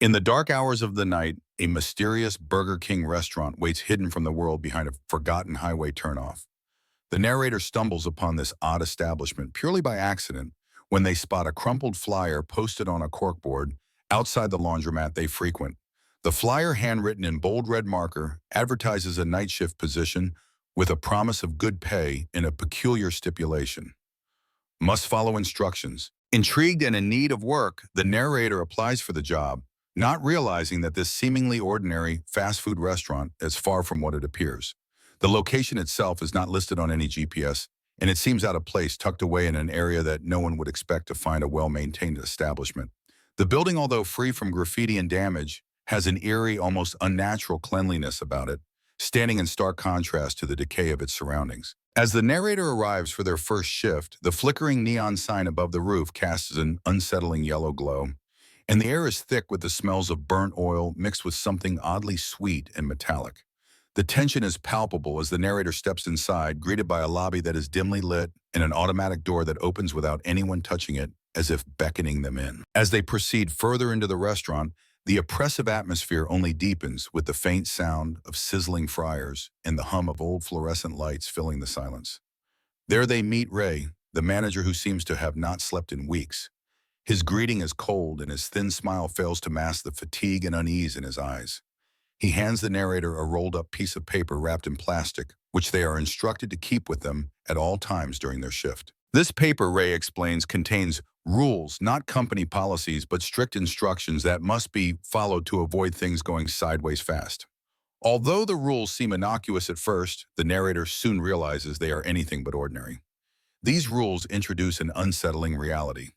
In the dark hours of the night, a mysterious Burger King restaurant waits hidden from the world behind a forgotten highway turnoff. The narrator stumbles upon this odd establishment purely by accident when they spot a crumpled flyer posted on a corkboard outside the laundromat they frequent. The flyer, handwritten in bold red marker, advertises a night shift position with a promise of good pay and a peculiar stipulation. Must follow instructions. Intrigued and in need of work, the narrator applies for the job, not realizing that this seemingly ordinary fast food restaurant is far from what it appears. The location itself is not listed on any GPS, and it seems out of place, tucked away in an area that no one would expect to find a well-maintained establishment. The building, although free from graffiti and damage, has an eerie, almost unnatural cleanliness about it, standing in stark contrast to the decay of its surroundings. As the narrator arrives for their first shift, the flickering neon sign above the roof casts an unsettling yellow glow, and the air is thick with the smells of burnt oil mixed with something oddly sweet and metallic. The tension is palpable as the narrator steps inside, greeted by a lobby that is dimly lit and an automatic door that opens without anyone touching it, as if beckoning them in. As they proceed further into the restaurant, the oppressive atmosphere only deepens with the faint sound of sizzling fryers and the hum of old fluorescent lights filling the silence. There they meet Ray, the manager who seems to have not slept in weeks. His greeting is cold and his thin smile fails to mask the fatigue and unease in his eyes. He hands the narrator a rolled-up piece of paper wrapped in plastic, which they are instructed to keep with them at all times during their shift. This paper, Ray explains, contains rules, not company policies, but strict instructions that must be followed to avoid things going sideways fast. Although the rules seem innocuous at first, the narrator soon realizes they are anything but ordinary. These rules introduce an unsettling reality.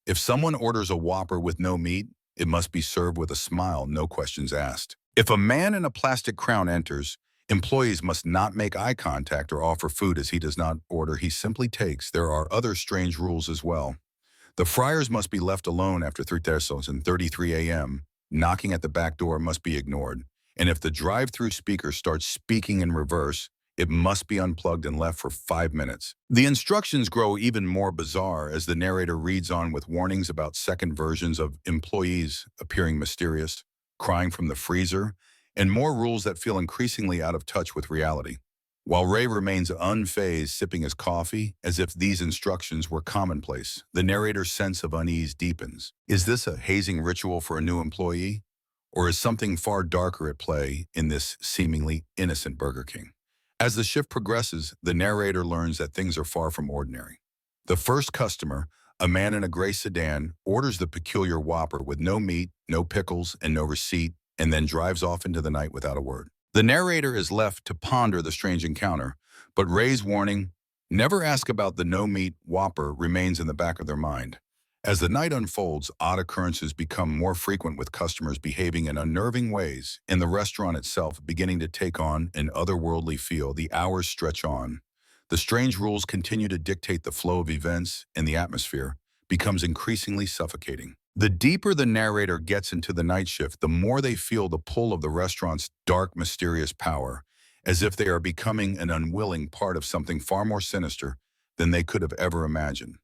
If someone orders a Whopper with no meat, it must be served with a smile, no questions asked. If a man in a plastic crown enters, employees must not make eye contact or offer food as he does not order, he simply takes. There are other strange rules as well. The fryers must be left alone after 3:33 a.m. Knocking at the back door must be ignored. And if the drive-through speaker starts speaking in reverse, it must be unplugged and left for 5 minutes. The instructions grow even more bizarre as the narrator reads on with warnings about second versions of employees appearing mysterious, crying from the freezer, and more rules that feel increasingly out of touch with reality. While Ray remains unfazed, sipping his coffee, as if these instructions were commonplace, the narrator's sense of unease deepens. Is this a hazing ritual for a new employee? Or is something far darker at play in this seemingly innocent Burger King? As the shift progresses, the narrator learns that things are far from ordinary. The first customer, a man in a gray sedan, orders the peculiar Whopper with no meat, no pickles, and no receipt, and then drives off into the night without a word. The narrator is left to ponder the strange encounter, but Ray's warning, never ask about the no-meat Whopper, remains in the back of their mind. As the night unfolds, odd occurrences become more frequent, with customers behaving in unnerving ways, and the restaurant itself beginning to take on an otherworldly feel. The hours stretch on. The strange rules continue to dictate the flow of events, and the atmosphere becomes increasingly suffocating. The deeper the narrator gets into the night shift, the more they feel the pull of the restaurant's dark, mysterious power, as if they are becoming an unwilling part of something far more sinister than they could have ever imagined.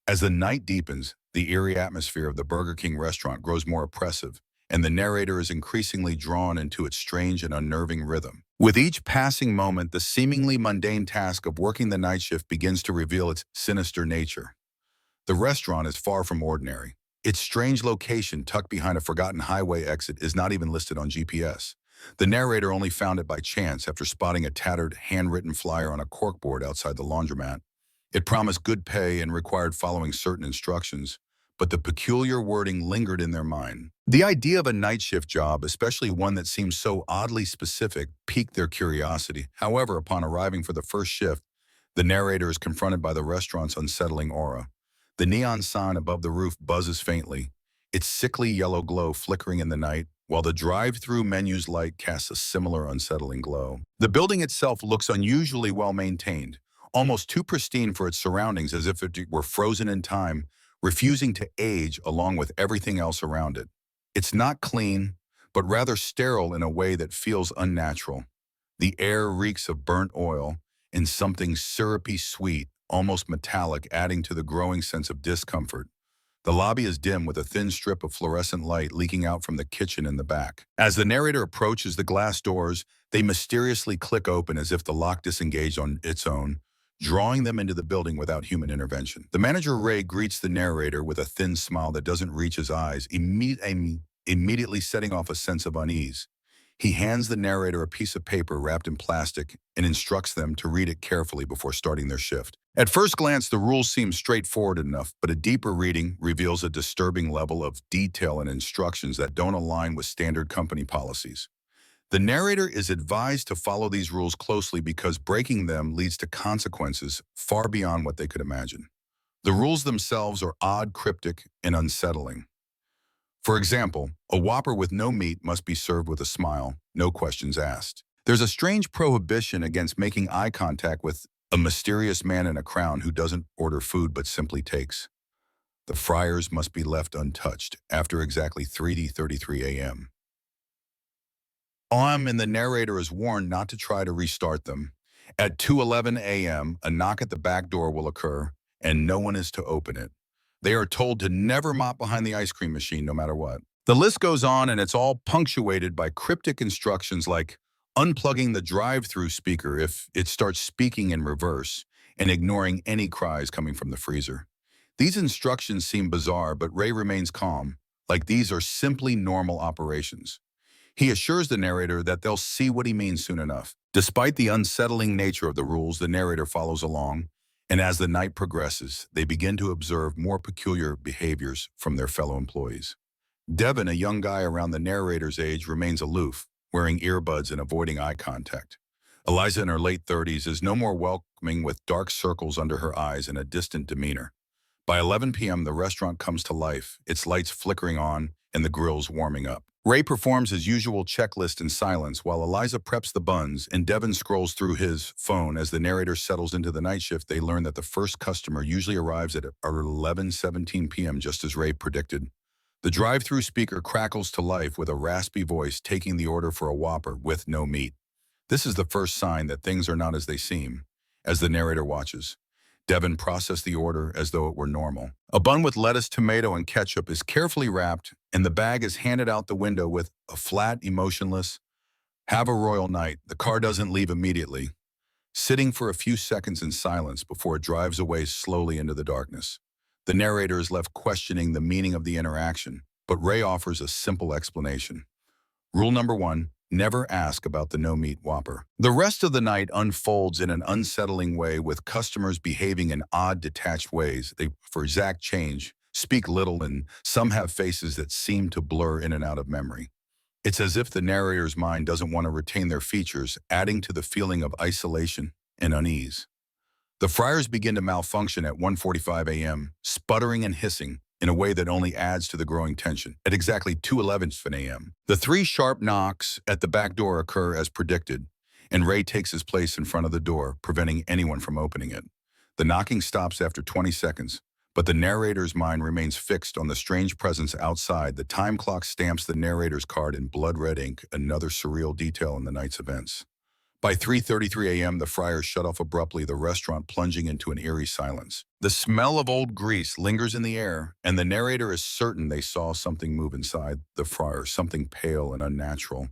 As the night deepens, the eerie atmosphere of the Burger King restaurant grows more oppressive, and the narrator is increasingly drawn into its strange and unnerving rhythm. With each passing moment, the seemingly mundane task of working the night shift begins to reveal its sinister nature. The restaurant is far from ordinary. Its strange location, tucked behind a forgotten highway exit, is not even listed on GPS. The narrator only found it by chance after spotting a tattered, handwritten flyer on a corkboard outside the laundromat. It promised good pay and required following certain instructions, but the peculiar wording lingered in their mind. The idea of a night shift job, especially one that seemed so oddly specific, piqued their curiosity. However, upon arriving for the first shift, the narrator is confronted by the restaurant's unsettling aura. The neon sign above the roof buzzes faintly, its sickly yellow glow flickering in the night, while the drive-through menu's light casts a similar unsettling glow. The building itself looks unusually well-maintained, almost too pristine for its surroundings, as if it were frozen in time, refusing to age along with everything else around it. It's not clean, but rather sterile in a way that feels unnatural. The air reeks of burnt oil and something syrupy sweet, almost metallic, adding to the growing sense of discomfort. The lobby is dim with a thin strip of fluorescent light leaking out from the kitchen in the back. As the narrator approaches the glass doors, they mysteriously click open as if the lock disengaged on its own, drawing them into the building without human intervention. The manager, Ray, greets the narrator with a thin smile that doesn't reach his eyes, immediately setting off a sense of unease. He hands the narrator a piece of paper wrapped in plastic and instructs them to read it carefully before starting their shift. At first glance, the rules seem straightforward enough, but a deeper reading reveals a disturbing level of detail and instructions that don't align with standard company policies. The narrator is advised to follow these rules closely because breaking them leads to consequences far beyond what they could imagine. The rules themselves are odd, cryptic, and unsettling. For example, a Whopper with no meat must be served with a smile, no questions asked. There's a strange prohibition against making eye contact with a mysterious man in a crown who doesn't order food but simply takes. The fryers must be left untouched after exactly 3:33 a.m. And the narrator is warned not to try to restart them. At 2:11 a.m., a knock at the back door will occur, and no one is to open it. They are told to never mop behind the ice cream machine no matter what. The list goes on, and it's all punctuated by cryptic instructions like unplugging the drive-through speaker if it starts speaking in reverse and ignoring any cries coming from the freezer. These instructions seem bizarre, but Ray remains calm, like these are simply normal operations. He assures the narrator that they'll see what he means soon enough. Despite the unsettling nature of the rules, the narrator follows along, and as the night progresses, they begin to observe more peculiar behaviors from their fellow employees. Devin, a young guy around the narrator's age, remains aloof, wearing earbuds and avoiding eye contact. Eliza, in her late 30s, is no more welcoming with dark circles under her eyes and a distant demeanor. By 11 p.m., the restaurant comes to life, its lights flickering on and the grills warming up. Ray performs his usual checklist in silence while Eliza preps the buns and Devin scrolls through his phone. As the narrator settles into the night shift, they learn that the first customer usually arrives at 11:17 p.m., just as Ray predicted. The drive-through speaker crackles to life with a raspy voice taking the order for a Whopper with no meat. This is the first sign that things are not as they seem. As the narrator watches, Devin processed the order as though it were normal. A bun with lettuce, tomato, and ketchup is carefully wrapped, and the bag is handed out the window with a flat, emotionless, "Have a royal night." The car doesn't leave immediately, sitting for a few seconds in silence before it drives away slowly into the darkness. The narrator is left questioning the meaning of the interaction, but Ray offers a simple explanation. Rule number 1, never ask about the no-meat Whopper. The rest of the night unfolds in an unsettling way, with customers behaving in odd, detached ways. They, for exact change, speak little, and some have faces that seem to blur in and out of memory. It's as if the narrator's mind doesn't want to retain their features, adding to the feeling of isolation and unease. The fryers begin to malfunction at 1:45 a.m., sputtering and hissing in a way that only adds to the growing tension. At exactly 2:11 a.m., the 3 sharp knocks at the back door occur as predicted, and Ray takes his place in front of the door, preventing anyone from opening it. The knocking stops after 20 seconds, but the narrator's mind remains fixed on the strange presence outside. The time clock stamps the narrator's card in blood-red ink, another surreal detail in the night's events. By 3:33 a.m., the fryers shut off abruptly, the restaurant plunging into an eerie silence. The smell of old grease lingers in the air, and the narrator is certain they saw something move inside the fryer, something pale and unnatural.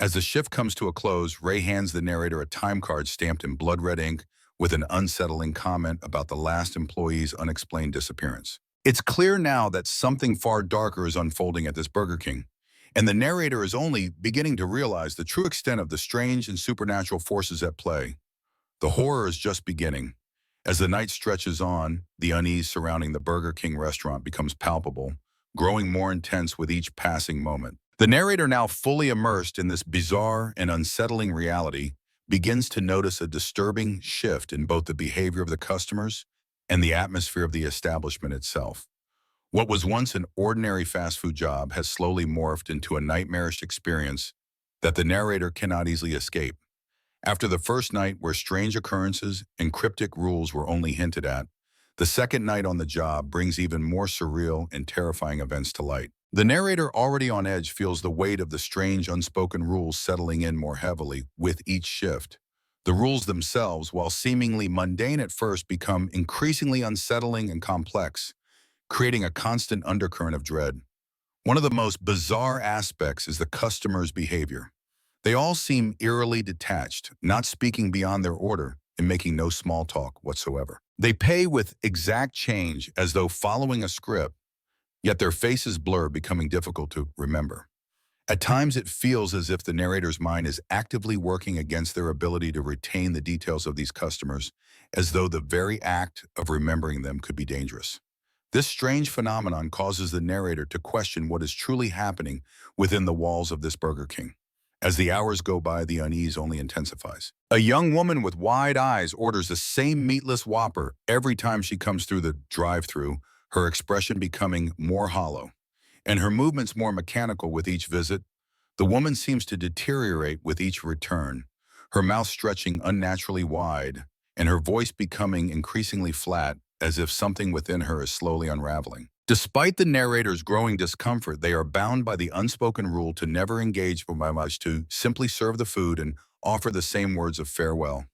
As the shift comes to a close, Ray hands the narrator a time card stamped in blood-red ink with an unsettling comment about the last employee's unexplained disappearance. It's clear now that something far darker is unfolding at this Burger King, and the narrator is only beginning to realize the true extent of the strange and supernatural forces at play. The horror is just beginning. As the night stretches on, the unease surrounding the Burger King restaurant becomes palpable, growing more intense with each passing moment. The narrator, now fully immersed in this bizarre and unsettling reality, begins to notice a disturbing shift in both the behavior of the customers and the atmosphere of the establishment itself. What was once an ordinary fast food job has slowly morphed into a nightmarish experience that the narrator cannot easily escape. After the first night, where strange occurrences and cryptic rules were only hinted at, the second night on the job brings even more surreal and terrifying events to light. The narrator, already on edge, feels the weight of the strange unspoken rules settling in more heavily with each shift. The rules themselves, while seemingly mundane at first, become increasingly unsettling and complex, creating a constant undercurrent of dread. One of the most bizarre aspects is the customer's behavior. They all seem eerily detached, not speaking beyond their order and making no small talk whatsoever. They pay with exact change as though following a script, yet their faces blur, becoming difficult to remember. At times, it feels as if the narrator's mind is actively working against their ability to retain the details of these customers, as though the very act of remembering them could be dangerous. This strange phenomenon causes the narrator to question what is truly happening within the walls of this Burger King. As the hours go by, the unease only intensifies. A young woman with wide eyes orders the same meatless Whopper every time she comes through the drive-thru, her expression becoming more hollow, and her movements more mechanical with each visit. The woman seems to deteriorate with each return, her mouth stretching unnaturally wide, and her voice becoming increasingly flat, as if something within her is slowly unraveling. Despite the narrator's growing discomfort, they are bound by the unspoken rule to never engage by much, to simply serve the food and offer the same words of farewell.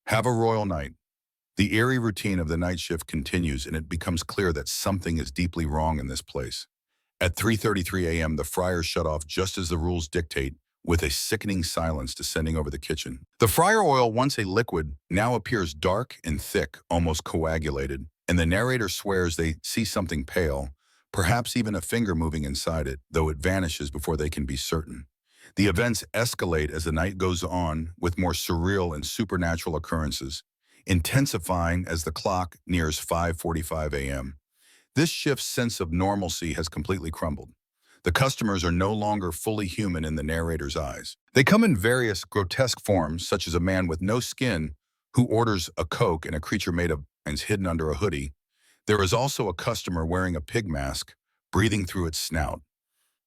Have a royal night. The eerie routine of the night shift continues, and it becomes clear that something is deeply wrong in this place. At 3:33 a.m., the fryers shut off just as the rules dictate, with a sickening silence descending over the kitchen. The fryer oil, once a liquid, now appears dark and thick, almost coagulated, and the narrator swears they see something pale, perhaps even a finger moving inside it, though it vanishes before they can be certain. The events escalate as the night goes on, with more surreal and supernatural occurrences, intensifying as the clock nears 5:45 a.m. This shift's sense of normalcy has completely crumbled. The customers are no longer fully human in the narrator's eyes. They come in various grotesque forms, such as a man with no skin who orders a Coke and a creature made of vines hidden under a hoodie. There is also a customer wearing a pig mask, breathing through its snout.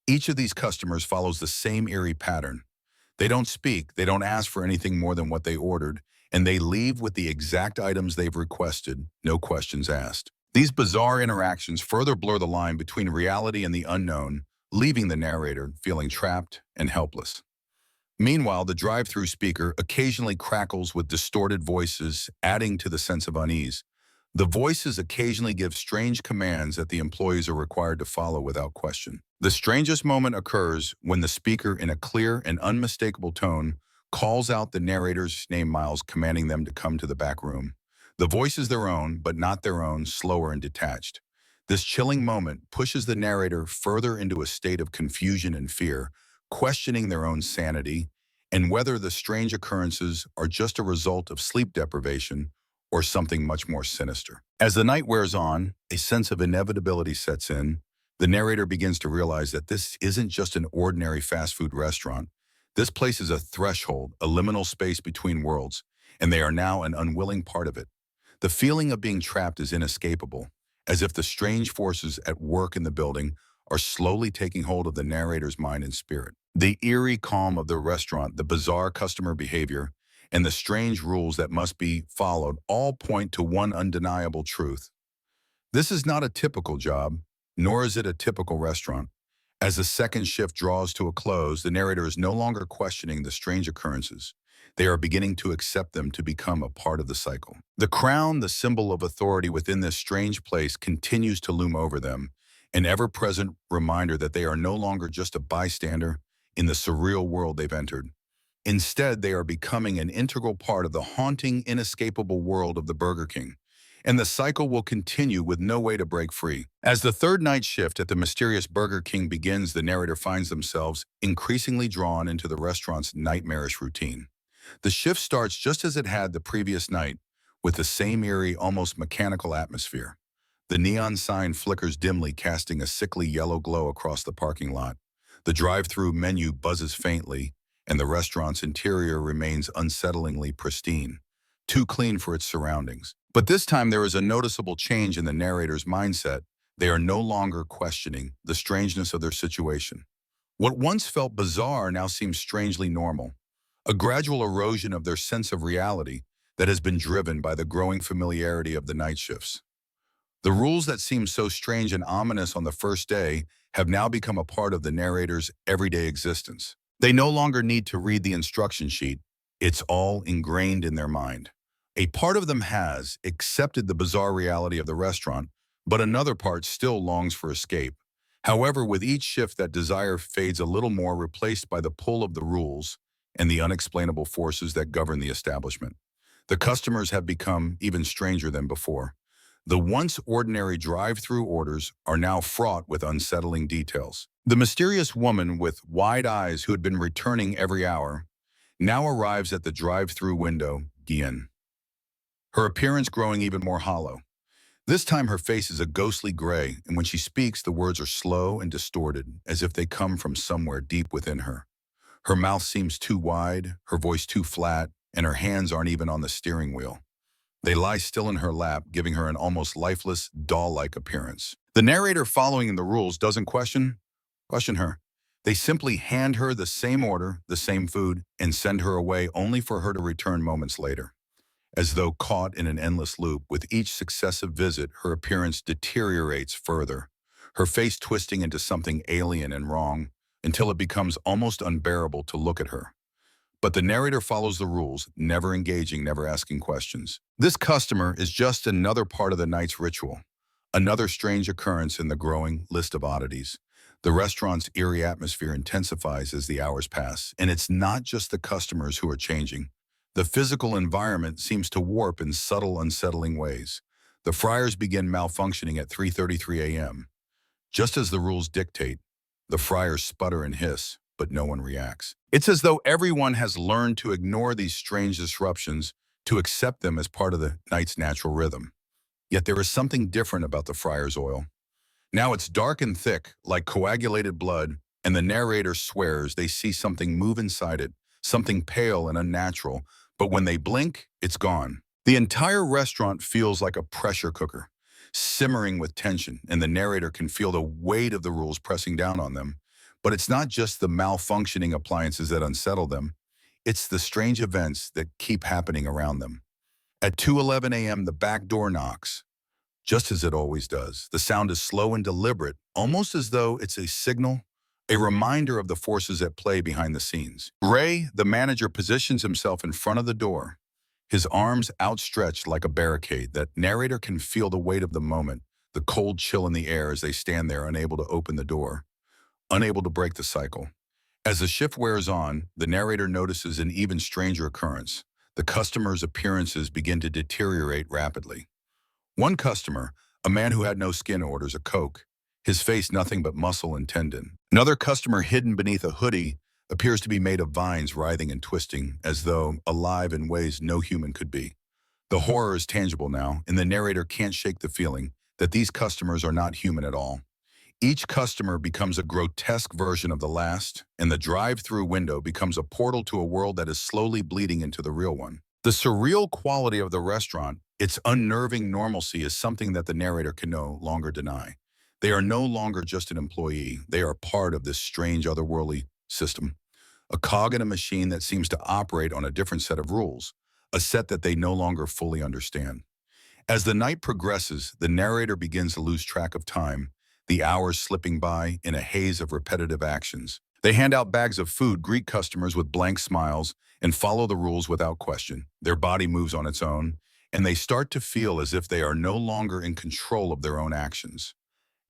Each of these customers follows the same eerie pattern. They don't speak, they don't ask for anything more than what they ordered, and they leave with the exact items they've requested, no questions asked. These bizarre interactions further blur the line between reality and the unknown, leaving the narrator feeling trapped and helpless. Meanwhile, the drive-through speaker occasionally crackles with distorted voices, adding to the sense of unease. The voices occasionally give strange commands that the employees are required to follow without question. The strangest moment occurs when the speaker, in a clear and unmistakable tone, calls out the narrator's name, Miles, commanding them to come to the back room. The voice is their own, but not their own, slower and detached. This chilling moment pushes the narrator further into a state of confusion and fear, questioning their own sanity and whether the strange occurrences are just a result of sleep deprivation or something much more sinister. As the night wears on, a sense of inevitability sets in. The narrator begins to realize that this isn't just an ordinary fast food restaurant. This place is a threshold, a liminal space between worlds, and they are now an unwilling part of it. The feeling of being trapped is inescapable, as if the strange forces at work in the building are slowly taking hold of the narrator's mind and spirit. The eerie calm of the restaurant, the bizarre customer behavior, and the strange rules that must be followed all point to one undeniable truth. This is not a typical job, nor is it a typical restaurant. As the second shift draws to a close, the narrator is no longer questioning the strange occurrences. They are beginning to accept them to become a part of the cycle. The crown, the symbol of authority within this strange place, continues to loom over them, an ever-present reminder that they are no longer just a bystander in the surreal world they've entered. Instead, they are becoming an integral part of the haunting, inescapable world of the Burger King. And the cycle will continue with no way to break free. As the third night shift at the mysterious Burger King begins, the narrator finds themselves increasingly drawn into the restaurant's nightmarish routine. The shift starts just as it had the previous night, with the same eerie, almost mechanical atmosphere. The neon sign flickers dimly, casting a sickly yellow glow across the parking lot. The drive-through menu buzzes faintly, and the restaurant's interior remains unsettlingly pristine, too clean for its surroundings. But this time there is a noticeable change in the narrator's mindset. They are no longer questioning the strangeness of their situation. What once felt bizarre now seems strangely normal, a gradual erosion of their sense of reality that has been driven by the growing familiarity of the night shifts. The rules that seemed so strange and ominous on the first day have now become a part of the narrator's everyday existence. They no longer need to read the instruction sheet. It's all ingrained in their mind. A part of them has accepted the bizarre reality of the restaurant, but another part still longs for escape. However, with each shift, that desire fades a little more, replaced by the pull of the rules and the unexplainable forces that govern the establishment. The customers have become even stranger than before. The once ordinary drive-through orders are now fraught with unsettling details. The mysterious woman with wide eyes who had been returning every hour now arrives at the drive-through window, Gian. Her appearance growing even more hollow. This time her face is a ghostly gray, and when she speaks, the words are slow and distorted, as if they come from somewhere deep within her. Her mouth seems too wide, her voice too flat, and her hands aren't even on the steering wheel. They lie still in her lap, giving her an almost lifeless, doll-like appearance. The narrator, following the rules, doesn't question her. They simply hand her the same order, the same food, and send her away, only for her to return moments later. As though caught in an endless loop, with each successive visit, her appearance deteriorates further, her face twisting into something alien and wrong, until it becomes almost unbearable to look at her. But the narrator follows the rules, never engaging, never asking questions. This customer is just another part of the night's ritual, another strange occurrence in the growing list of oddities. The restaurant's eerie atmosphere intensifies as the hours pass, and it's not just the customers who are changing. The physical environment seems to warp in subtle, unsettling ways. The fryers begin malfunctioning at 3:33 a.m. Just as the rules dictate, the fryers sputter and hiss, but no one reacts. It's as though everyone has learned to ignore these strange disruptions, to accept them as part of the night's natural rhythm. Yet there is something different about the fryer's oil. Now it's dark and thick, like coagulated blood, and the narrator swears they see something move inside it, something pale and unnatural, but when they blink, it's gone. The entire restaurant feels like a pressure cooker, simmering with tension, and the narrator can feel the weight of the rules pressing down on them. But it's not just the malfunctioning appliances that unsettle them, it's the strange events that keep happening around them. At 2:11 a.m., the back door knocks, just as it always does. The sound is slow and deliberate, almost as though it's a signal, a reminder of the forces at play behind the scenes. Ray, the manager, positions himself in front of the door, his arms outstretched like a barricade. That narrator can feel the weight of the moment, the cold chill in the air as they stand there, unable to open the door, unable to break the cycle. As the shift wears on, the narrator notices an even stranger occurrence. The customers' appearances begin to deteriorate rapidly. One customer, a man who had no skin, orders a Coke, his face nothing but muscle and tendon. Another customer, hidden beneath a hoodie, appears to be made of vines writhing and twisting, as though alive in ways no human could be. The horror is tangible now, and the narrator can't shake the feeling that these customers are not human at all. Each customer becomes a grotesque version of the last, and the drive-through window becomes a portal to a world that is slowly bleeding into the real one. The surreal quality of the restaurant, its unnerving normalcy, is something that the narrator can no longer deny. They are no longer just an employee. They are part of this strange otherworldly system, a cog in a machine that seems to operate on a different set of rules, a set that they no longer fully understand. As the night progresses, the narrator begins to lose track of time, the hours slipping by in a haze of repetitive actions. They hand out bags of food, greet customers with blank smiles, and follow the rules without question. Their body moves on its own, and they start to feel as if they are no longer in control of their own actions.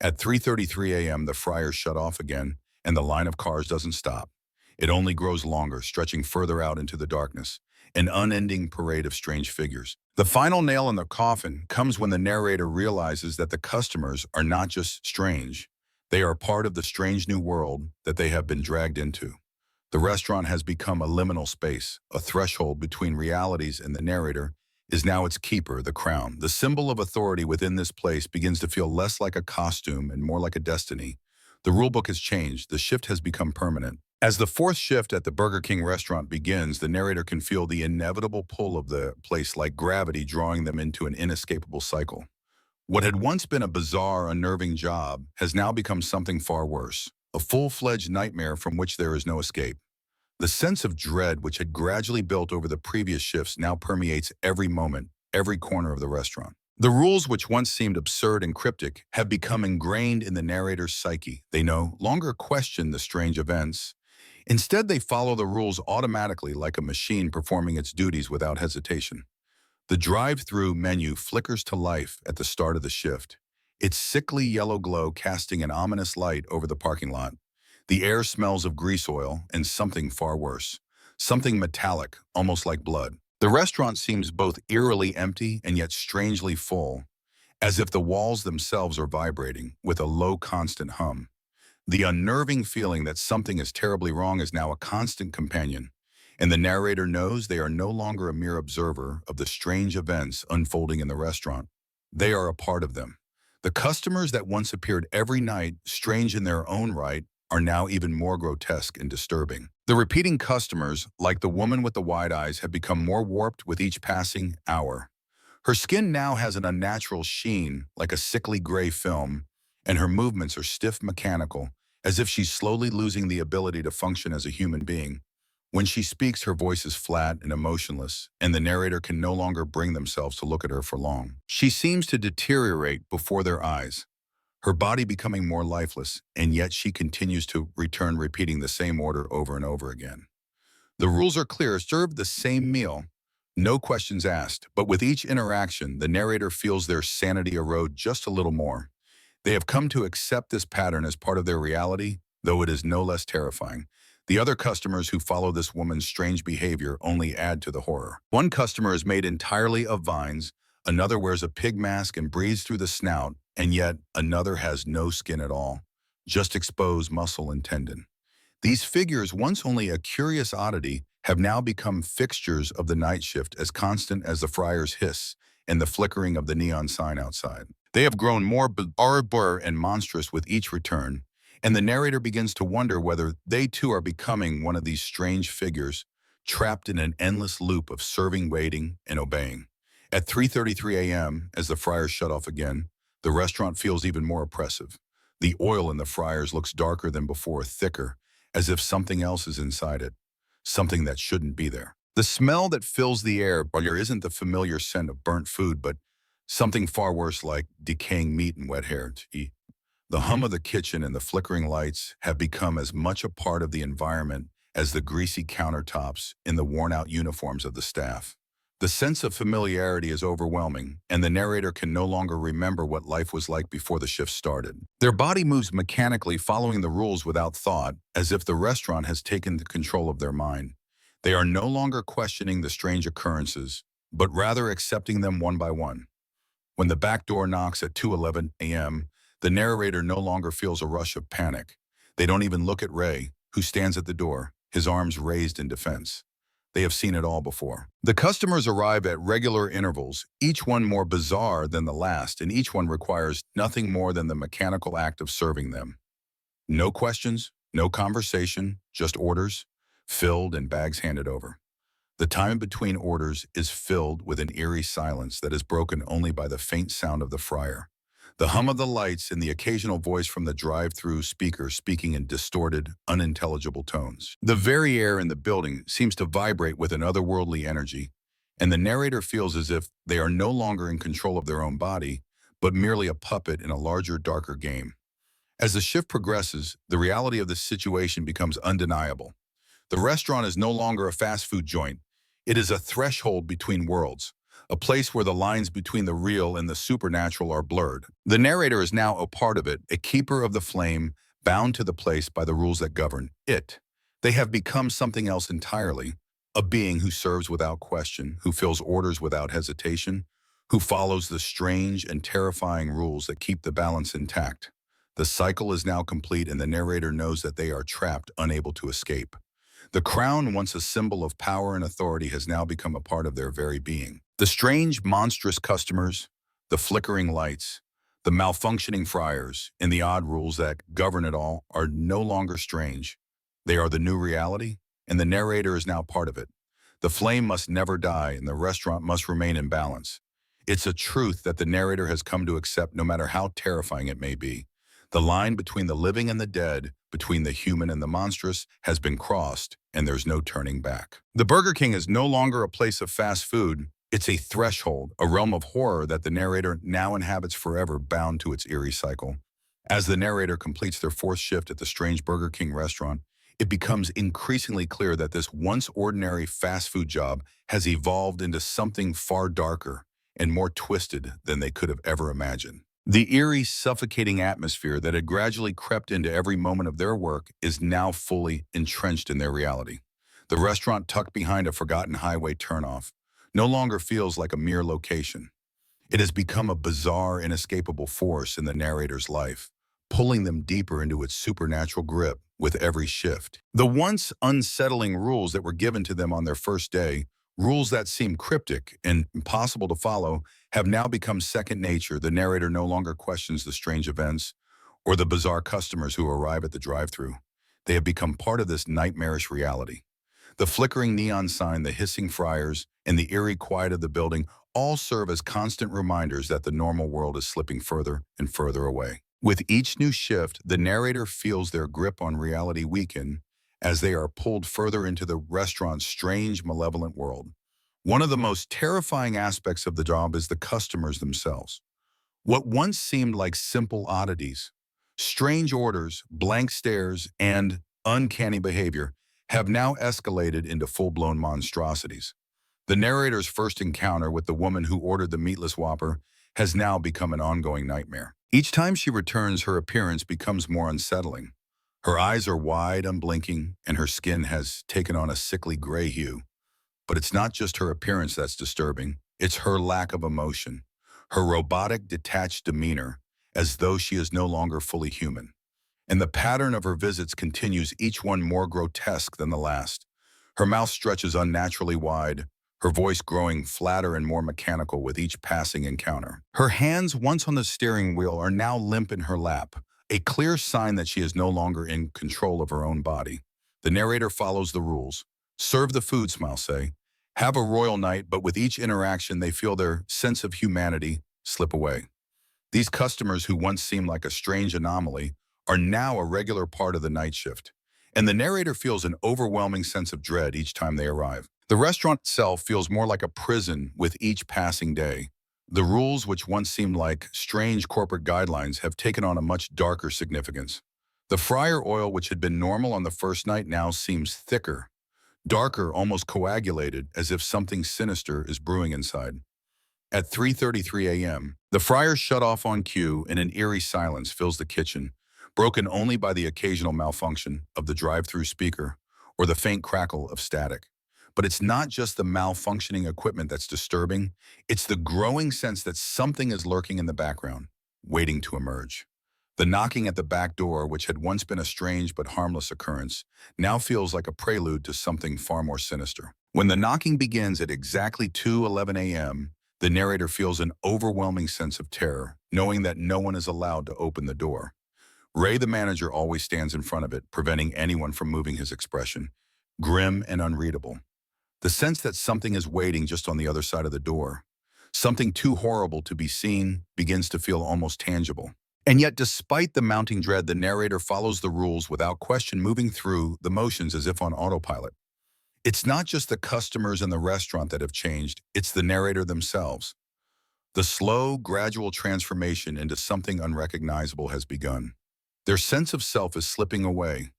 At 3:33 a.m., the fryers shut off again, and the line of cars doesn't stop. It only grows longer, stretching further out into the darkness, an unending parade of strange figures. The final nail in the coffin comes when the narrator realizes that the customers are not just strange. They are part of the strange new world that they have been dragged into. The restaurant has become a liminal space, a threshold between realities, and the narrator is now its keeper, the crown. The symbol of authority within this place begins to feel less like a costume and more like a destiny. The rulebook has changed. The shift has become permanent. As the fourth shift at the Burger King restaurant begins, the narrator can feel the inevitable pull of the place, like gravity drawing them into an inescapable cycle. What had once been a bizarre, unnerving job has now become something far worse, a full-fledged nightmare from which there is no escape. The sense of dread which had gradually built over the previous shifts now permeates every moment, every corner of the restaurant. The rules, which once seemed absurd and cryptic, have become ingrained in the narrator's psyche. They no longer question the strange events. Instead, they follow the rules automatically, like a machine performing its duties without hesitation. The drive-through menu flickers to life at the start of the shift, its sickly yellow glow casting an ominous light over the parking lot. The air smells of grease oil and something far worse. Something metallic, almost like blood. The restaurant seems both eerily empty and yet strangely full, as if the walls themselves are vibrating with a low constant hum. The unnerving feeling that something is terribly wrong is now a constant companion, and the narrator knows they are no longer a mere observer of the strange events unfolding in the restaurant. They are a part of them. The customers that once appeared every night, strange in their own right, are now even more grotesque and disturbing. The repeating customers, like the woman with the wide eyes, have become more warped with each passing hour. Her skin now has an unnatural sheen, like a sickly gray film, and her movements are stiff mechanical, as if she's slowly losing the ability to function as a human being. When she speaks, her voice is flat and emotionless, and the narrator can no longer bring themselves to look at her for long. She seems to deteriorate before their eyes, her body becoming more lifeless, and yet she continues to return, repeating the same order over and over again. The rules are clear: serve the same meal, no questions asked, but with each interaction, the narrator feels their sanity erode just a little more. They have come to accept this pattern as part of their reality, though it is no less terrifying. The other customers who follow this woman's strange behavior only add to the horror. One customer is made entirely of vines, another wears a pig mask and breathes through the snout, and yet another has no skin at all, just exposed muscle and tendon. These figures, once only a curious oddity, have now become fixtures of the night shift, as constant as the friar's hiss and the flickering of the neon sign outside. They have grown more bizarre and monstrous with each return, and the narrator begins to wonder whether they too are becoming one of these strange figures, trapped in an endless loop of serving, waiting, and obeying. At 3:33 a.m., as the friars shut off again, the restaurant feels even more oppressive. The oil in the fryers looks darker than before, thicker, as if something else is inside it, something that shouldn't be there. The smell that fills the air isn't the familiar scent of burnt food, but something far worse, like decaying meat and wet hair to eat. The hum of the kitchen and the flickering lights have become as much a part of the environment as the greasy countertops in the worn-out uniforms of the staff. The sense of familiarity is overwhelming, and the narrator can no longer remember what life was like before the shift started. Their body moves mechanically, following the rules without thought, as if the restaurant has taken the control of their mind. They are no longer questioning the strange occurrences, but rather accepting them one by one. When the back door knocks at 2:11 a.m., the narrator no longer feels a rush of panic. They don't even look at Ray, who stands at the door, his arms raised in defense. They have seen it all before. The customers arrive at regular intervals, each one more bizarre than the last, and each one requires nothing more than the mechanical act of serving them. No questions, no conversation, just orders, filled and bags handed over. The time between orders is filled with an eerie silence that is broken only by the faint sound of the fryer, the hum of the lights, and the occasional voice from the drive-through speaker speaking in distorted, unintelligible tones. The very air in the building seems to vibrate with an otherworldly energy, and the narrator feels as if they are no longer in control of their own body, but merely a puppet in a larger, darker game. As the shift progresses, the reality of the situation becomes undeniable. The restaurant is no longer a fast food joint. It is a threshold between worlds, a place where the lines between the real and the supernatural are blurred. The narrator is now a part of it, a keeper of the flame, bound to the place by the rules that govern it. They have become something else entirely, a being who serves without question, who fills orders without hesitation, who follows the strange and terrifying rules that keep the balance intact. The cycle is now complete, and the narrator knows that they are trapped, unable to escape. The crown, once a symbol of power and authority, has now become a part of their very being. The strange, monstrous customers, the flickering lights, the malfunctioning fryers, and the odd rules that govern it all are no longer strange. They are the new reality, and the narrator is now part of it. The flame must never die, and the restaurant must remain in balance. It's a truth that the narrator has come to accept, no matter how terrifying it may be. The line between the living and the dead, between the human and the monstrous, has been crossed, and there's no turning back. The Burger King is no longer a place of fast food. It's a threshold, a realm of horror that the narrator now inhabits forever, bound to its eerie cycle. As the narrator completes their fourth shift at the strange Burger King restaurant, it becomes increasingly clear that this once ordinary fast food job has evolved into something far darker and more twisted than they could have ever imagined. The eerie, suffocating atmosphere that had gradually crept into every moment of their work is now fully entrenched in their reality. The restaurant tucked behind a forgotten highway turnoff no longer feels like a mere location. It has become a bizarre, inescapable force in the narrator's life, pulling them deeper into its supernatural grip with every shift. The once unsettling rules that were given to them on their first day, rules that seem cryptic and impossible to follow, have now become second nature. The narrator no longer questions the strange events or the bizarre customers who arrive at the drive-thru. They have become part of this nightmarish reality. The flickering neon sign, the hissing fryers, and the eerie quiet of the building all serve as constant reminders that the normal world is slipping further and further away. With each new shift, the narrator feels their grip on reality weaken as they are pulled further into the restaurant's strange, malevolent world. One of the most terrifying aspects of the job is the customers themselves. What once seemed like simple oddities, strange orders, blank stares, and uncanny behavior have now escalated into full-blown monstrosities. The narrator's first encounter with the woman who ordered the meatless Whopper has now become an ongoing nightmare. Each time she returns, her appearance becomes more unsettling. Her eyes are wide, unblinking, and her skin has taken on a sickly gray hue. But it's not just her appearance that's disturbing, it's her lack of emotion, her robotic, detached demeanor, as though she is no longer fully human. And the pattern of her visits continues, each one more grotesque than the last. Her mouth stretches unnaturally wide, her voice growing flatter and more mechanical with each passing encounter. Her hands, once on the steering wheel, are now limp in her lap, a clear sign that she is no longer in control of her own body. The narrator follows the rules. Serve the food, smile say. Have a royal night, but with each interaction they feel their sense of humanity slip away. These customers who once seemed like a strange anomaly are now a regular part of the night shift, and the narrator feels an overwhelming sense of dread each time they arrive. The restaurant itself feels more like a prison with each passing day. The rules, which once seemed like strange corporate guidelines, have taken on a much darker significance. The fryer oil, which had been normal on the first night, now seems thicker, darker, almost coagulated, as if something sinister is brewing inside. At 3:33 a.m., the fryers shut off on cue and an eerie silence fills the kitchen, broken only by the occasional malfunction of the drive-through speaker or the faint crackle of static. But it's not just the malfunctioning equipment that's disturbing, it's the growing sense that something is lurking in the background, waiting to emerge. The knocking at the back door, which had once been a strange but harmless occurrence, now feels like a prelude to something far more sinister. When the knocking begins at exactly 2:11 a.m., the narrator feels an overwhelming sense of terror, knowing that no one is allowed to open the door. Ray, the manager, always stands in front of it, preventing anyone from moving his expression, grim and unreadable. The sense that something is waiting just on the other side of the door, something too horrible to be seen, begins to feel almost tangible. And yet, despite the mounting dread, the narrator follows the rules without question, moving through the motions as if on autopilot. It's not just the customers in the restaurant that have changed, it's the narrator themselves. The slow, gradual transformation into something unrecognizable has begun. Their sense of self is slipping away,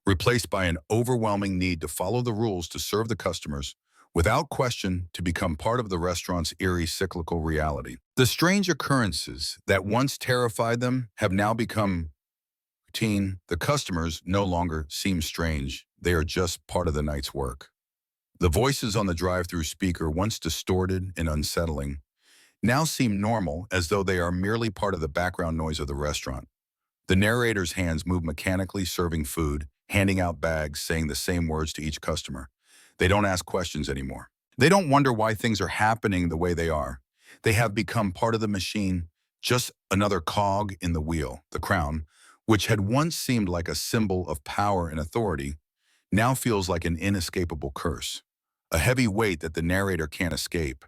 replaced by an overwhelming need to follow the rules to serve the customers, without question to become part of the restaurant's eerie cyclical reality. The strange occurrences that once terrified them have now become routine. The customers no longer seem strange, they are just part of the night's work. The voices on the drive-through speaker, once distorted and unsettling, now seem normal, as though they are merely part of the background noise of the restaurant. The narrator's hands move mechanically, serving food, handing out bags, saying the same words to each customer. They don't ask questions anymore. They don't wonder why things are happening the way they are. They have become part of the machine, just another cog in the wheel. The crown, which had once seemed like a symbol of power and authority, now feels like an inescapable curse, a heavy weight that the narrator can't escape.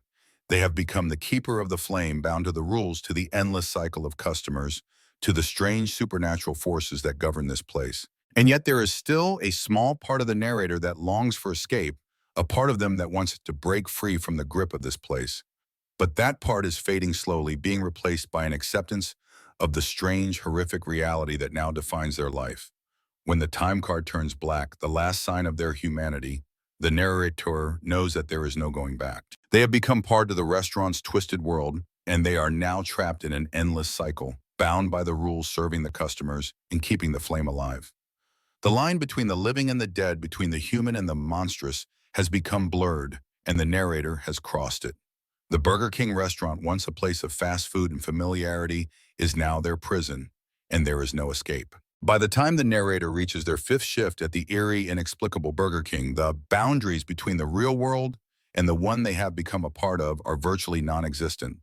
They have become the keeper of the flame, bound to the rules, to the endless cycle of customers, to the strange supernatural forces that govern this place. And yet there is still a small part of the narrator that longs for escape, a part of them that wants to break free from the grip of this place. But that part is fading slowly, being replaced by an acceptance of the strange, horrific reality that now defines their life. When the time card turns black, the last sign of their humanity, the narrator knows that there is no going back. They have become part of the restaurant's twisted world, and they are now trapped in an endless cycle, bound by the rules serving the customers and keeping the flame alive. The line between the living and the dead, between the human and the monstrous, has become blurred, and the narrator has crossed it. The Burger King restaurant, once a place of fast food and familiarity, is now their prison, and there is no escape. By the time the narrator reaches their fifth shift at the eerie, inexplicable Burger King, the boundaries between the real world and the one they have become a part of are virtually non-existent.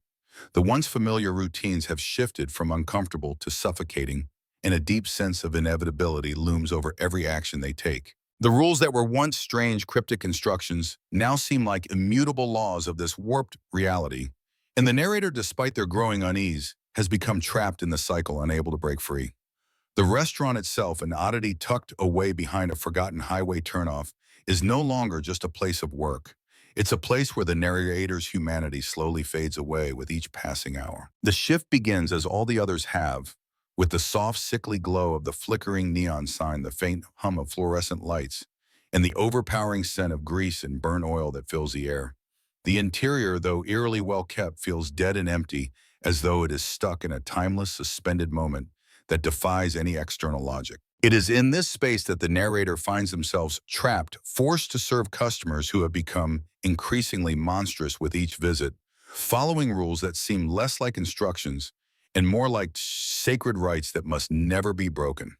The once familiar routines have shifted from uncomfortable to suffocating, and a deep sense of inevitability looms over every action they take. The rules that were once strange, cryptic instructions now seem like immutable laws of this warped reality, and the narrator, despite their growing unease, has become trapped in the cycle, unable to break free. The restaurant itself, an oddity tucked away behind a forgotten highway turnoff, is no longer just a place of work. It's a place where the narrator's humanity slowly fades away with each passing hour. The shift begins as all the others have, with the soft, sickly glow of the flickering neon sign, the faint hum of fluorescent lights, and the overpowering scent of grease and burnt oil that fills the air. The interior, though eerily well kept, feels dead and empty, as though it is stuck in a timeless, suspended moment that defies any external logic. It is in this space that the narrator finds themselves trapped, forced to serve customers who have become increasingly monstrous with each visit, following rules that seem less like instructions and more like sacred rites that must never be broken.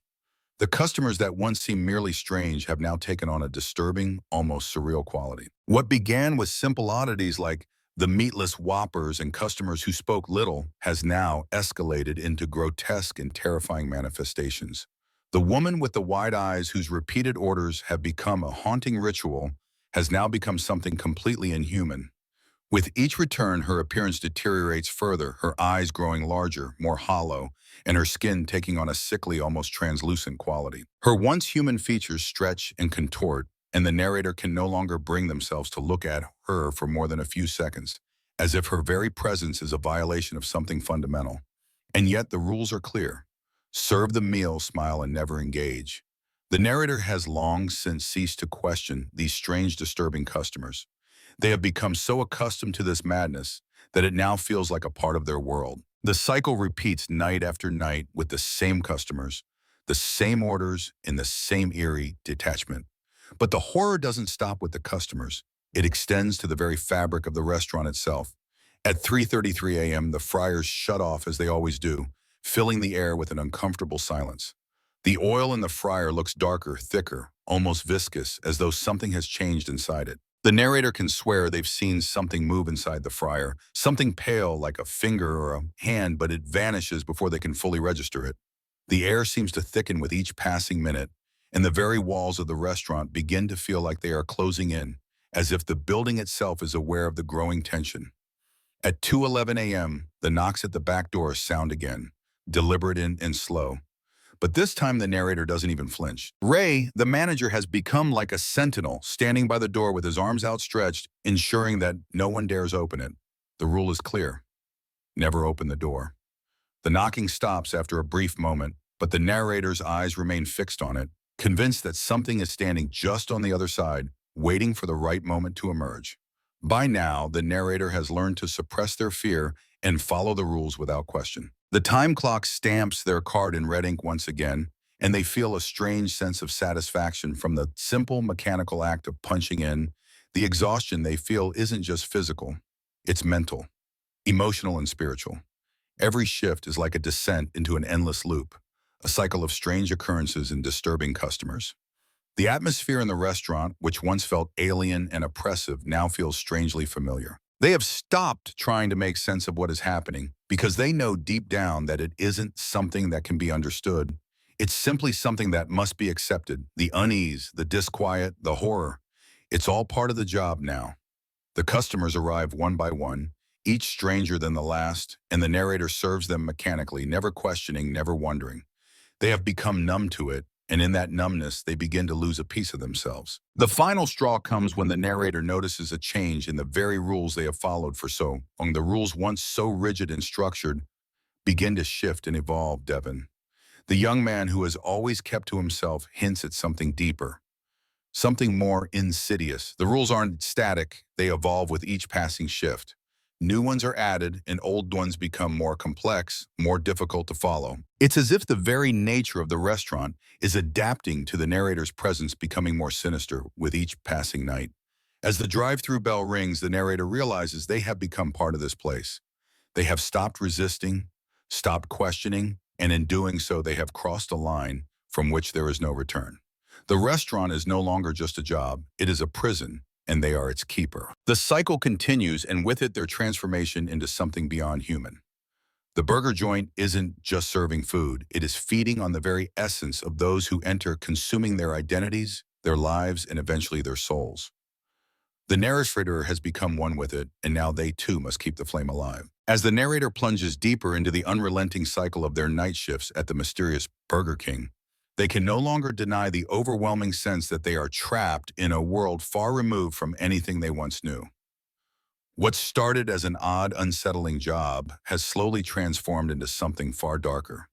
The customers that once seemed merely strange have now taken on a disturbing, almost surreal quality. What began with simple oddities like the meatless whoppers and customers who spoke little has now escalated into grotesque and terrifying manifestations. The woman with the wide eyes, whose repeated orders have become a haunting ritual, has now become something completely inhuman. With each return, her appearance deteriorates further, her eyes growing larger, more hollow, and her skin taking on a sickly, almost translucent quality. Her once human features stretch and contort, and the narrator can no longer bring themselves to look at her for more than a few seconds, as if her very presence is a violation of something fundamental. And yet the rules are clear. Serve the meal, smile, and never engage. The narrator has long since ceased to question these strange, disturbing customers. They have become so accustomed to this madness that it now feels like a part of their world. The cycle repeats night after night with the same customers, the same orders, and the same eerie detachment. But the horror doesn't stop with the customers. It extends to the very fabric of the restaurant itself. At 3:33 a.m., the fryers shut off as they always do, filling the air with an uncomfortable silence. The oil in the fryer looks darker, thicker, almost viscous, as though something has changed inside it. The narrator can swear they've seen something move inside the fryer, something pale like a finger or a hand, but it vanishes before they can fully register it. The air seems to thicken with each passing minute, and the very walls of the restaurant begin to feel like they are closing in, as if the building itself is aware of the growing tension. At 2:11 a.m., the knocks at the back door sound again, deliberate and slow. But this time the narrator doesn't even flinch. Ray, the manager, has become like a sentinel, standing by the door with his arms outstretched, ensuring that no one dares open it. The rule is clear. Never open the door. The knocking stops after a brief moment, but the narrator's eyes remain fixed on it, convinced that something is standing just on the other side, waiting for the right moment to emerge. By now, the narrator has learned to suppress their fear and follow the rules without question. The time clock stamps their card in red ink once again, and they feel a strange sense of satisfaction from the simple mechanical act of punching in. The exhaustion they feel isn't just physical, it's mental, emotional, and spiritual. Every shift is like a descent into an endless loop, a cycle of strange occurrences and disturbing customers. The atmosphere in the restaurant, which once felt alien and oppressive, now feels strangely familiar. They have stopped trying to make sense of what is happening because they know deep down that it isn't something that can be understood. It's simply something that must be accepted. The unease, the disquiet, the horror. It's all part of the job now. The customers arrive one by one, each stranger than the last, and the narrator serves them mechanically, never questioning, never wondering. They have become numb to it, and in that numbness, they begin to lose a piece of themselves. The final straw comes when the narrator notices a change in the very rules they have followed for so long. The rules, once so rigid and structured, begin to shift and evolve, Devon. The young man who has always kept to himself hints at something deeper, something more insidious. The rules aren't static, they evolve with each passing shift. New ones are added, and old ones become more complex, more difficult to follow. It's as if the very nature of the restaurant is adapting to the narrator's presence, becoming more sinister with each passing night. As the drive-through bell rings, the narrator realizes they have become part of this place. They have stopped resisting, stopped questioning, and in doing so, they have crossed a line from which there is no return. The restaurant is no longer just a job, it is a prison, and they are its keeper. The cycle continues, and with it, their transformation into something beyond human. The burger joint isn't just serving food, it is feeding on the very essence of those who enter, consuming their identities, their lives, and eventually their souls. The narrator has become one with it, and now they too must keep the flame alive. As the narrator plunges deeper into the unrelenting cycle of their night shifts at the mysterious Burger King, they can no longer deny the overwhelming sense that they are trapped in a world far removed from anything they once knew. What started as an odd, unsettling job has slowly transformed into something far darker,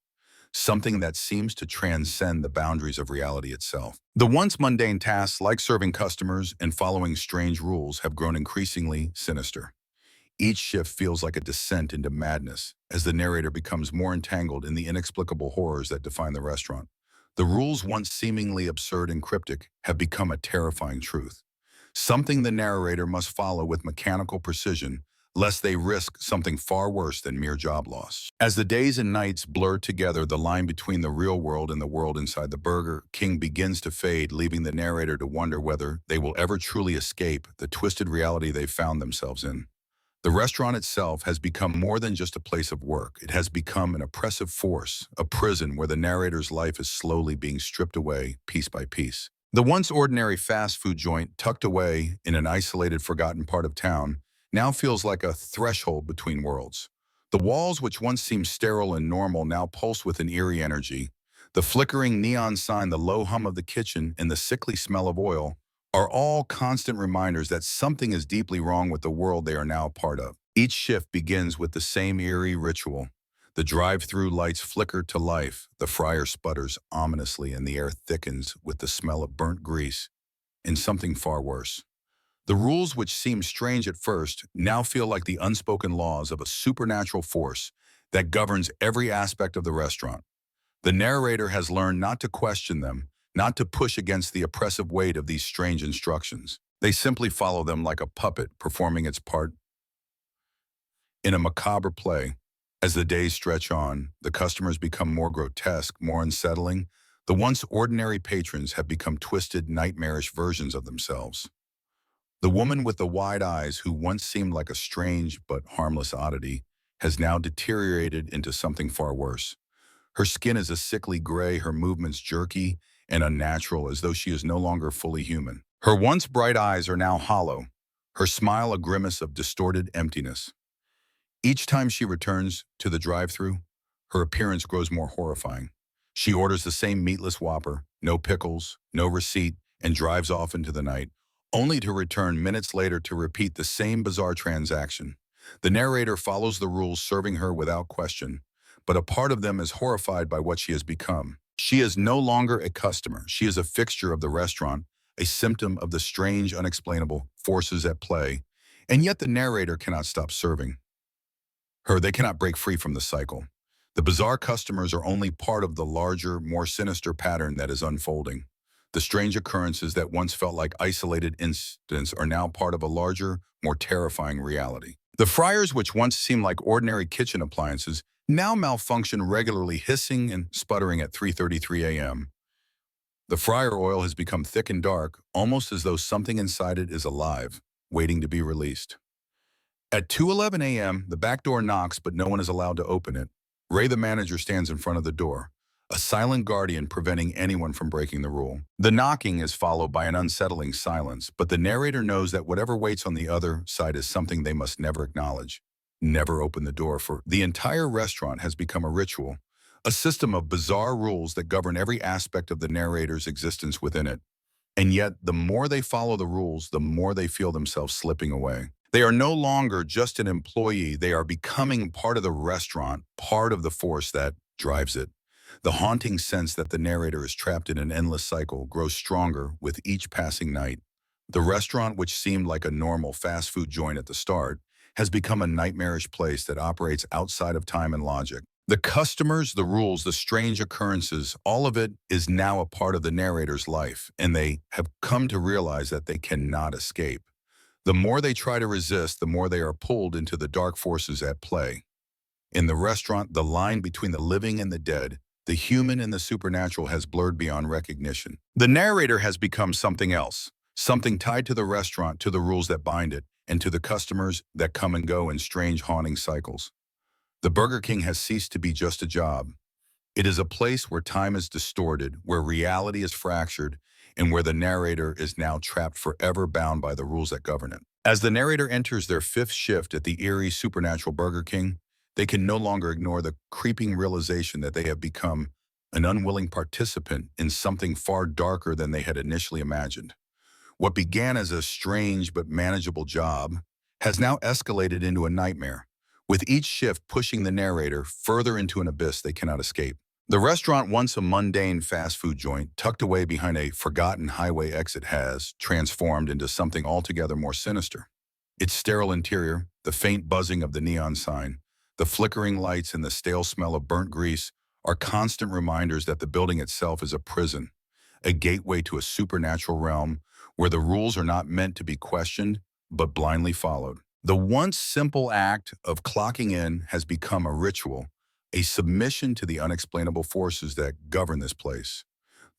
something that seems to transcend the boundaries of reality itself. The once mundane tasks like serving customers and following strange rules have grown increasingly sinister. Each shift feels like a descent into madness as the narrator becomes more entangled in the inexplicable horrors that define the restaurant. The rules, once seemingly absurd and cryptic, have become a terrifying truth, something the narrator must follow with mechanical precision, lest they risk something far worse than mere job loss. As the days and nights blur together, the line between the real world and the world inside the Burger King begins to fade, leaving the narrator to wonder whether they will ever truly escape the twisted reality they've found themselves in. The restaurant itself has become more than just a place of work. It has become an oppressive force, a prison where the narrator's life is slowly being stripped away piece by piece. The once ordinary fast food joint, tucked away in an isolated, forgotten part of town, now feels like a threshold between worlds. The walls, which once seemed sterile and normal, now pulse with an eerie energy. The flickering neon sign, the low hum of the kitchen, and the sickly smell of oil are all constant reminders that something is deeply wrong with the world they are now a part of. Each shift begins with the same eerie ritual. The drive-through lights flicker to life, the fryer sputters ominously, and the air thickens with the smell of burnt grease, and something far worse. The rules, which seem strange at first, now feel like the unspoken laws of a supernatural force that governs every aspect of the restaurant. The narrator has learned not to question them, not to push against the oppressive weight of these strange instructions. They simply follow them like a puppet performing its part in a macabre play. As the days stretch on, the customers become more grotesque, more unsettling. The once ordinary patrons have become twisted, nightmarish versions of themselves. The woman with the wide eyes, who once seemed like a strange but harmless oddity, has now deteriorated into something far worse. Her skin is a sickly gray, her movements jerky and unnatural, as though she is no longer fully human. Her once bright eyes are now hollow, her smile a grimace of distorted emptiness. Each time she returns to the drive-thru, her appearance grows more horrifying. She orders the same meatless Whopper, no pickles, no receipt, and drives off into the night, only to return minutes later to repeat the same bizarre transaction. The narrator follows the rules, serving her without question, but a part of them is horrified by what she has become. She is no longer a customer. She is a fixture of the restaurant, a symptom of the strange, unexplainable forces at play, and yet the narrator cannot stop serving her. They cannot break free from the cycle. The bizarre customers are only part of the larger, more sinister pattern that is unfolding. The strange occurrences that once felt like isolated incidents are now part of a larger, more terrifying reality. The fryers, which once seemed like ordinary kitchen appliances, now malfunction regularly, hissing and sputtering at 3:33 a.m. The fryer oil has become thick and dark, almost as though something inside it is alive, waiting to be released. At 2:11 a.m., the back door knocks, but no one is allowed to open it. Ray, the manager, stands in front of the door, a silent guardian preventing anyone from breaking the rule. The knocking is followed by an unsettling silence, but the narrator knows that whatever waits on the other side is something they must never acknowledge. Never open the door, for the entire restaurant has become a ritual, a system of bizarre rules that govern every aspect of the narrator's existence within it. And yet, the more they follow the rules, the more they feel themselves slipping away. They are no longer just an employee. They are becoming part of the restaurant, part of the force that drives it. The haunting sense that the narrator is trapped in an endless cycle grows stronger with each passing night. The restaurant, which seemed like a normal fast food joint at the start, has become a nightmarish place that operates outside of time and logic. The customers, the rules, the strange occurrences, all of it is now a part of the narrator's life, and they have come to realize that they cannot escape. The more they try to resist, the more they are pulled into the dark forces at play. In the restaurant, the line between the living and the dead, the human and the supernatural has blurred beyond recognition. The narrator has become something else, something tied to the restaurant, to the rules that bind it, and to the customers that come and go in strange haunting cycles. The Burger King has ceased to be just a job. It is a place where time is distorted, where reality is fractured, and where the narrator is now trapped forever, bound by the rules that govern it. As the narrator enters their fifth shift at the eerie supernatural Burger King, they can no longer ignore the creeping realization that they have become an unwilling participant in something far darker than they had initially imagined. What began as a strange but manageable job has now escalated into a nightmare, with each shift pushing the narrator further into an abyss they cannot escape. The restaurant, once a mundane fast food joint tucked away behind a forgotten highway exit, has transformed into something altogether more sinister. Its sterile interior, the faint buzzing of the neon sign, the flickering lights, and the stale smell of burnt grease are constant reminders that the building itself is a prison, a gateway to a supernatural realm where the rules are not meant to be questioned, but blindly followed. The once simple act of clocking in has become a ritual, a submission to the unexplainable forces that govern this place.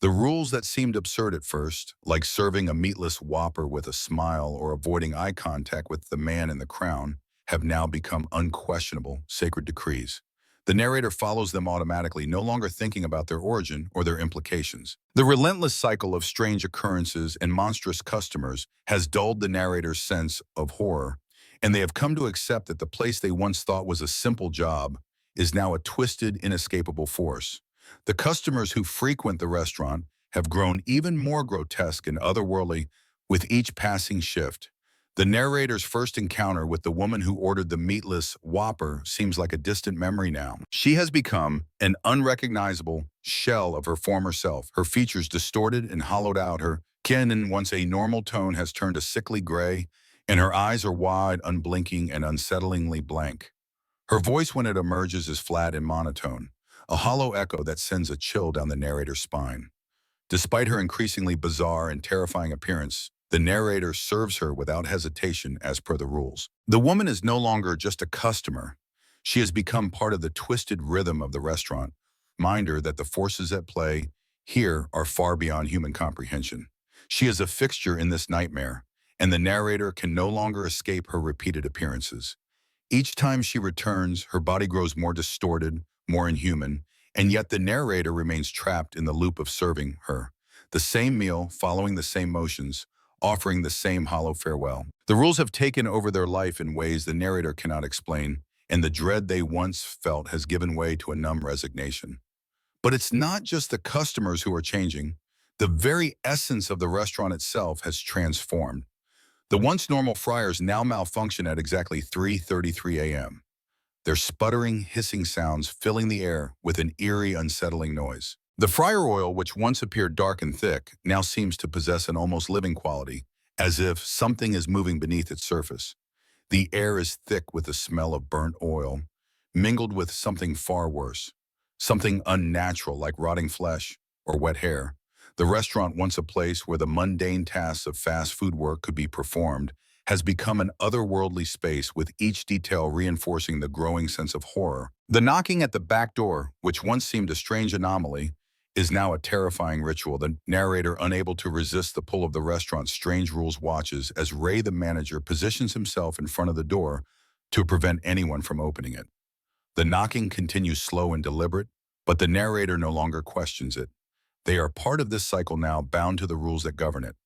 The rules that seemed absurd at first, like serving a meatless Whopper with a smile or avoiding eye contact with the man in the crown, have now become unquestionable, sacred decrees. The narrator follows them automatically, no longer thinking about their origin or their implications. The relentless cycle of strange occurrences and monstrous customers has dulled the narrator's sense of horror, and they have come to accept that the place they once thought was a simple job is now a twisted, inescapable force. The customers who frequent the restaurant have grown even more grotesque and otherworldly with each passing shift. The narrator's first encounter with the woman who ordered the meatless Whopper seems like a distant memory now. She has become an unrecognizable shell of her former self, her features distorted and hollowed out. Her skin, in once a normal tone, has turned a sickly gray, and her eyes are wide, unblinking, and unsettlingly blank. Her voice, when it emerges, is flat and monotone, a hollow echo that sends a chill down the narrator's spine. Despite her increasingly bizarre and terrifying appearance, the narrator serves her without hesitation as per the rules. The woman is no longer just a customer. She has become part of the twisted rhythm of the restaurant, reminder that the forces at play here are far beyond human comprehension. She is a fixture in this nightmare, and the narrator can no longer escape her repeated appearances. Each time she returns, her body grows more distorted, more inhuman, and yet the narrator remains trapped in the loop of serving her the same meal, following the same motions, offering the same hollow farewell. The rules have taken over their life in ways the narrator cannot explain, and the dread they once felt has given way to a numb resignation. But it's not just the customers who are changing. The very essence of the restaurant itself has transformed. The once normal fryers now malfunction at exactly 3:33 a.m. Their sputtering, hissing sounds filling the air with an eerie, unsettling noise. The fryer oil, which once appeared dark and thick, now seems to possess an almost living quality, as if something is moving beneath its surface. The air is thick with the smell of burnt oil, mingled with something far worse, something unnatural like rotting flesh or wet hair. The restaurant, once a place where the mundane tasks of fast food work could be performed, has become an otherworldly space, with each detail reinforcing the growing sense of horror. The knocking at the back door, which once seemed a strange anomaly, is now a terrifying ritual. The narrator, unable to resist the pull of the restaurant's strange rules, watches as Ray, the manager, positions himself in front of the door to prevent anyone from opening it. The knocking continues slow and deliberate, but the narrator no longer questions it. They are part of this cycle now, bound to the rules that govern it.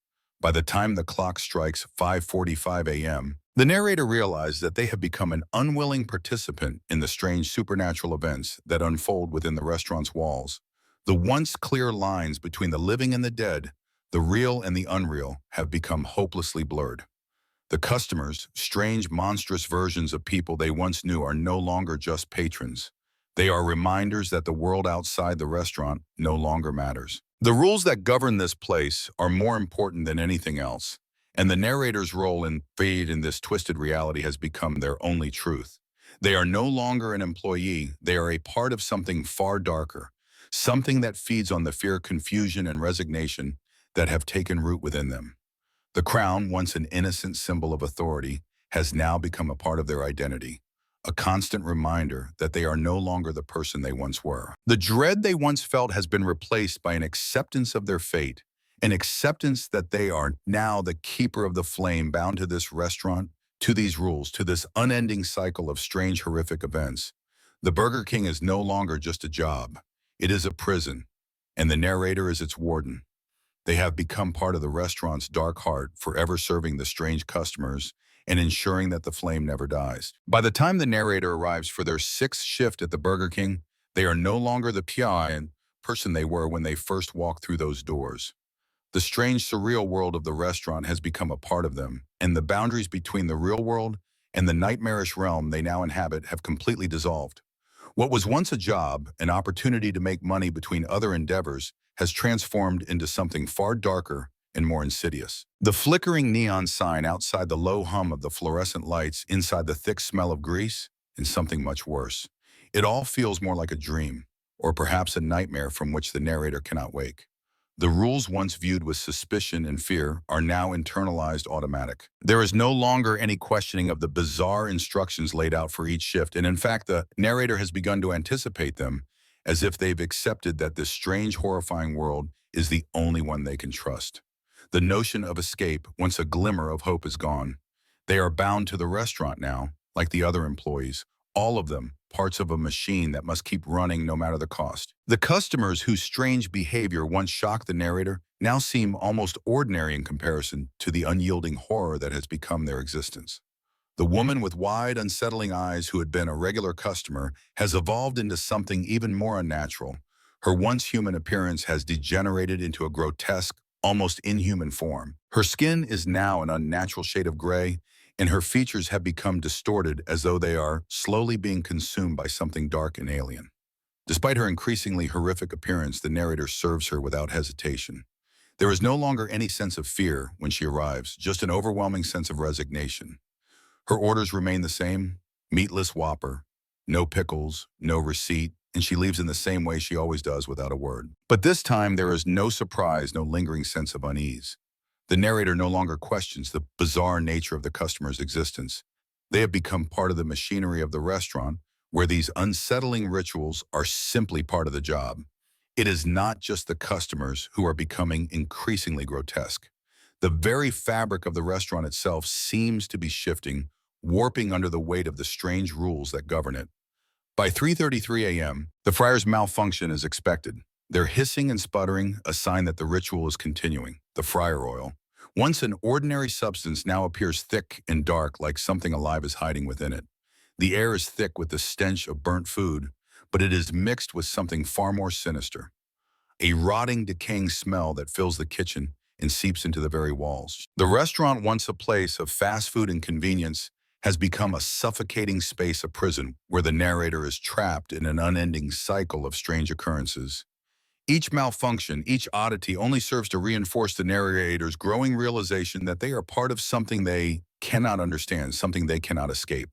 By the time the clock strikes 5:45 a.m., the narrator realizes that they have become an unwilling participant in the strange supernatural events that unfold within the restaurant's walls. The once clear lines between the living and the dead, the real and the unreal, have become hopelessly blurred. The customers, strange, monstrous versions of people they once knew, are no longer just patrons. They are reminders that the world outside the restaurant no longer matters. The rules that govern this place are more important than anything else, And the narrator's role in fate in this twisted reality has become their only truth. They are no longer an employee, they are a part of something far darker, something that feeds on the fear, confusion, and resignation that have taken root within them. The crown, once an innocent symbol of authority, has now become a part of their identity, a constant reminder that they are no longer the person they once were. The dread they once felt has been replaced by an acceptance of their fate, an acceptance that they are now the keeper of the flame, bound to this restaurant, to these rules, to this unending cycle of strange, horrific events. The Burger King is no longer just a job. It is a prison, and the narrator is its warden. They have become part of the restaurant's dark heart, forever serving the strange customers and ensuring that the flame never dies. By the time the narrator arrives for their sixth shift at the Burger King, they are no longer the PI and person they were when they first walked through those doors. The strange, surreal world of the restaurant has become a part of them, and the boundaries between the real world and the nightmarish realm they now inhabit have completely dissolved. What was once a job, an opportunity to make money between other endeavors, has transformed into something far darker and more insidious. The flickering neon sign outside the low hum of the fluorescent lights inside the thick smell of grease, and something much worse. It all feels more like a dream, or perhaps a nightmare from which the narrator cannot wake. The rules once viewed with suspicion and fear are now internalized automatic. There is no longer any questioning of the bizarre instructions laid out for each shift, and in fact, the narrator has begun to anticipate them as if they've accepted that this strange, horrifying world is the only one they can trust. The notion of escape, once a glimmer of hope, is gone. They are bound to the restaurant now, like the other employees, all of them parts of a machine that must keep running no matter the cost. The customers whose strange behavior once shocked the narrator now seem almost ordinary in comparison to the unyielding horror that has become their existence. The woman with wide, unsettling eyes who had been a regular customer has evolved into something even more unnatural. Her once human appearance has degenerated into a grotesque, almost inhuman form. Her skin is now an unnatural shade of gray, and her features have become distorted as though they are slowly being consumed by something dark and alien. Despite her increasingly horrific appearance, the narrator serves her without hesitation. There is no longer any sense of fear when she arrives, just an overwhelming sense of resignation. Her orders remain the same: meatless Whopper, no pickles, no receipt, and she leaves in the same way she always does, without a word. But this time there is no surprise, no lingering sense of unease. The narrator no longer questions the bizarre nature of the customer's existence. They have become part of the machinery of the restaurant, where these unsettling rituals are simply part of the job. It is not just the customers who are becoming increasingly grotesque. The very fabric of the restaurant itself seems to be shifting, warping under the weight of the strange rules that govern it. By 3:33 a.m., the fryers malfunction is expected. Their hissing and sputtering, a sign that the ritual is continuing. The fryer oil, once an ordinary substance, now appears thick and dark, like something alive is hiding within it. The air is thick with the stench of burnt food, but it is mixed with something far more sinister. A rotting, decaying smell that fills the kitchen and seeps into the very walls. The restaurant, once a place of fast food and convenience, has become a suffocating space, a prison, where the narrator is trapped in an unending cycle of strange occurrences. Each malfunction, each oddity only serves to reinforce the narrator's growing realization that they are part of something they cannot understand, something they cannot escape.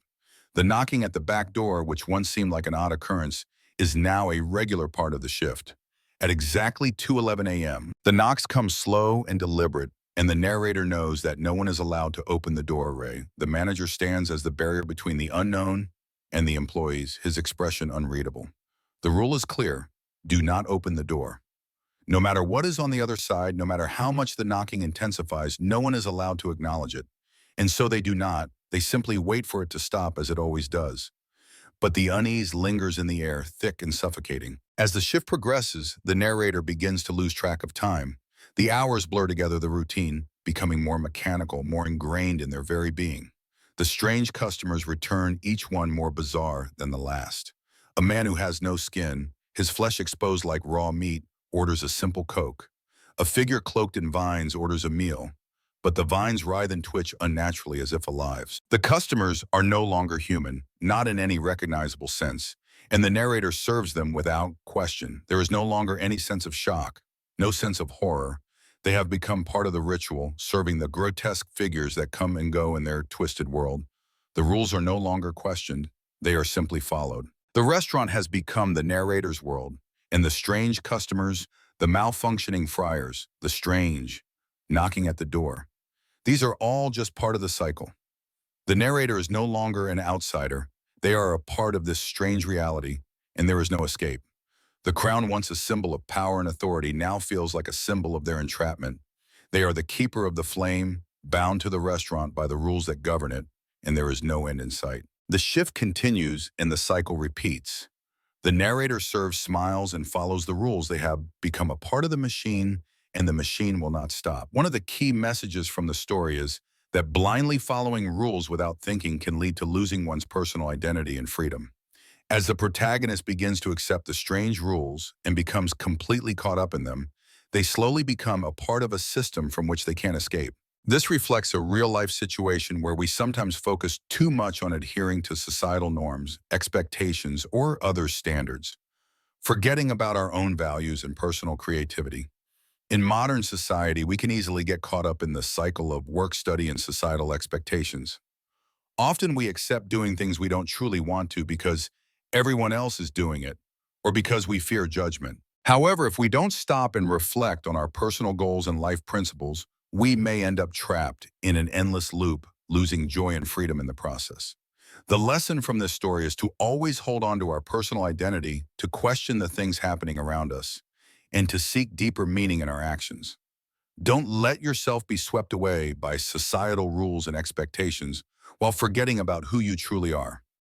The knocking at the back door, which once seemed like an odd occurrence, is now a regular part of the shift. At exactly 2:11 a.m., the knocks come slow and deliberate, and the narrator knows that no one is allowed to open the doorway. The manager stands as the barrier between the unknown and the employees, his expression unreadable. The rule is clear: do not open the door. No matter what is on the other side, no matter how much the knocking intensifies, no one is allowed to acknowledge it. And so they do not. They simply wait for it to stop, as it always does. But the unease lingers in the air, thick and suffocating. As the shift progresses, the narrator begins to lose track of time. The hours blur together the routine, becoming more mechanical, more ingrained in their very being. The strange customers return, each one more bizarre than the last. A man who has no skin, his flesh exposed like raw meat, orders a simple Coke. A figure cloaked in vines orders a meal, but the vines writhe and twitch unnaturally as if alive. The customers are no longer human, not in any recognizable sense, and the narrator serves them without question. There is no longer any sense of shock, no sense of horror. They have become part of the ritual, serving the grotesque figures that come and go in their twisted world. The rules are no longer questioned, they are simply followed. The restaurant has become the narrator's world, and the strange customers, the malfunctioning friars, the strange, knocking at the door. These are all just part of the cycle. The narrator is no longer an outsider. They are a part of this strange reality, and there is no escape. The crown, once a symbol of power and authority, now feels like a symbol of their entrapment. They are the keeper of the flame, bound to the restaurant by the rules that govern it, and there is no end in sight. The shift continues and the cycle repeats. The narrator serves, smiles, and follows the rules. They have become a part of the machine, and the machine will not stop. One of the key messages from the story is that blindly following rules without thinking can lead to losing one's personal identity and freedom. As the protagonist begins to accept the strange rules and becomes completely caught up in them, they slowly become a part of a system from which they can't escape. This reflects a real-life situation where we sometimes focus too much on adhering to societal norms, expectations, or other standards, forgetting about our own values and personal creativity. In modern society, we can easily get caught up in the cycle of work, study, and societal expectations. Often we accept doing things we don't truly want to because everyone else is doing it, or because we fear judgment. However, if we don't stop and reflect on our personal goals and life principles, we may end up trapped in an endless loop, losing joy and freedom in the process. The lesson from this story is to always hold on to our personal identity, to question the things happening around us, and to seek deeper meaning in our actions. Don't let yourself be swept away by societal rules and expectations while forgetting about who you truly are.